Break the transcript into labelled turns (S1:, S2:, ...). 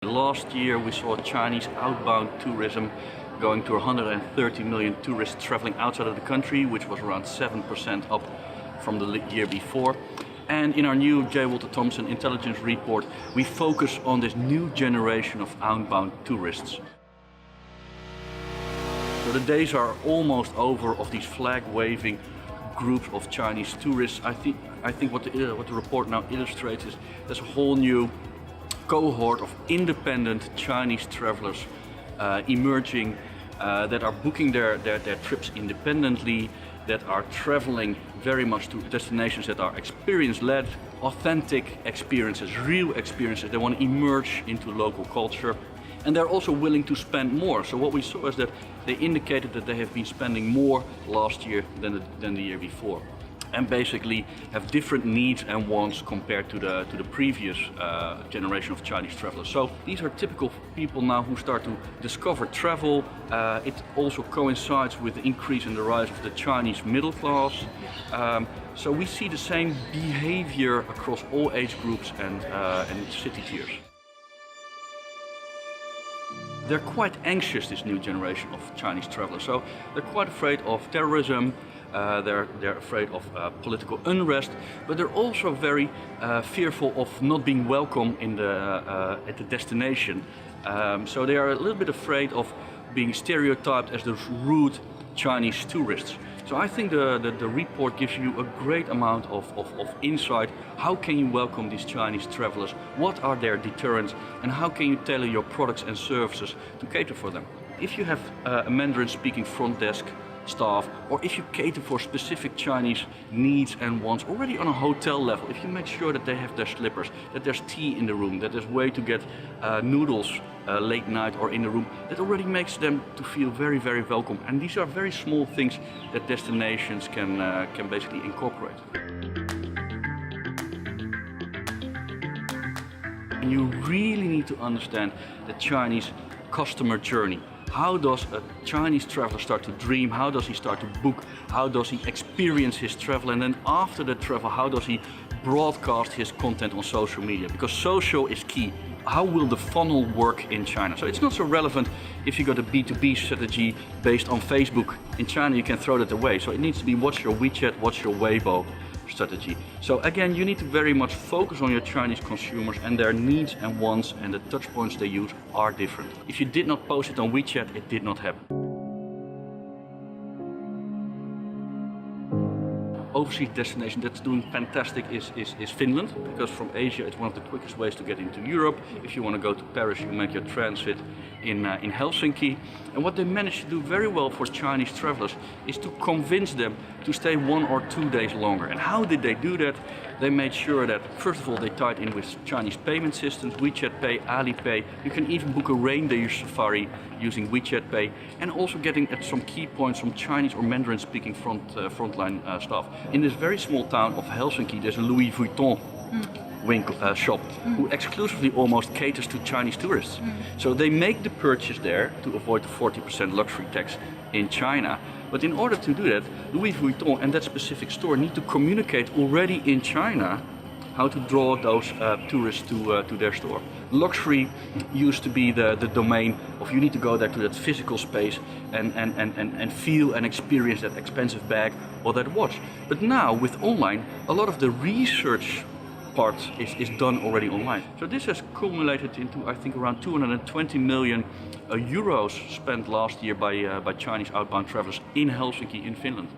S1: Last year we saw Chinese outbound tourism going to 130 million tourists traveling outside of the country, which was around 7% up from the year before. And in our new Thompson intelligence report, we focus on this new generation of outbound tourists. So the days are almost over of these flag-waving groups of Chinese tourists. I think what the report now illustrates is there's a whole new cohort of independent Chinese travelers emerging that are booking their trips independently, that are traveling very much to destinations that are experience-led, authentic experiences, real experiences. They want to immerse into local culture, and they're also willing to spend more. So what we saw is that they indicated that they have been spending more last year than the year before, and basically have different needs and wants compared to the previous generation of Chinese travelers. So these are typical people now who start to discover travel. It also coincides with the increase in the rise of the Chinese middle class. So we see the same behavior across all age groups and city tiers. They're quite anxious, this new generation of Chinese travelers. So they're quite afraid of terrorism. They're afraid of political unrest, but they're also very fearful of not being welcome at the destination. So they are a little bit afraid of being stereotyped as those rude Chinese tourists. So I think the report gives you a great amount of insight. How can you welcome these Chinese travelers? What are their deterrents? And how can you tailor your products and services to cater for them? If you have a Mandarin-speaking front desk staff, or if you cater for specific Chinese needs and wants already on a hotel level, if you make sure that they have their slippers, that there's tea in the room, that there's way to get noodles late night or in the room, that already makes them to feel very, very welcome. And these are very small things that destinations can basically incorporate. And you really need to understand the Chinese customer journey. How does a Chinese traveler start to dream? How does he start to book? How does he experience his travel? And then after the travel, how does he broadcast his content on social media? Because social is key. How will the funnel work in China? So it's not so relevant if you got a B2B strategy based on Facebook. In China, you can throw that away. So it needs to be what's your WeChat, what's your Weibo strategy. So again, you need to very much focus on your Chinese consumers, and their needs and wants and the touch points they use are different. If you did not post it on WeChat, it did not happen. Overseas destination that's doing fantastic is Finland, because from Asia it's one of the quickest ways to get into Europe. If you want to go to Paris, you make your transit in Helsinki. And what they managed to do very well for Chinese travelers is to convince them to stay 1 or 2 days longer. And how did they do that? They made sure that, first of all, they tied in with Chinese payment systems, WeChat Pay, Alipay. You can even book a reindeer safari using WeChat Pay, and also getting at some key points from Chinese or Mandarin-speaking frontline staff. In this very small town of Helsinki, there's a Louis Vuitton shop who exclusively almost caters to Chinese tourists. So they make the purchase there to avoid the 40% luxury tax in China. But in order to do that, Louis Vuitton and that specific store need to communicate already in China how to draw those tourists to their store. Luxury used to be the domain of you need to go there to that physical space and feel and experience that expensive bag or that watch. But now with online, a lot of the research part is done already online. So this has culminated into, I think, around 220 million euros spent last year by Chinese outbound travelers in Helsinki in Finland.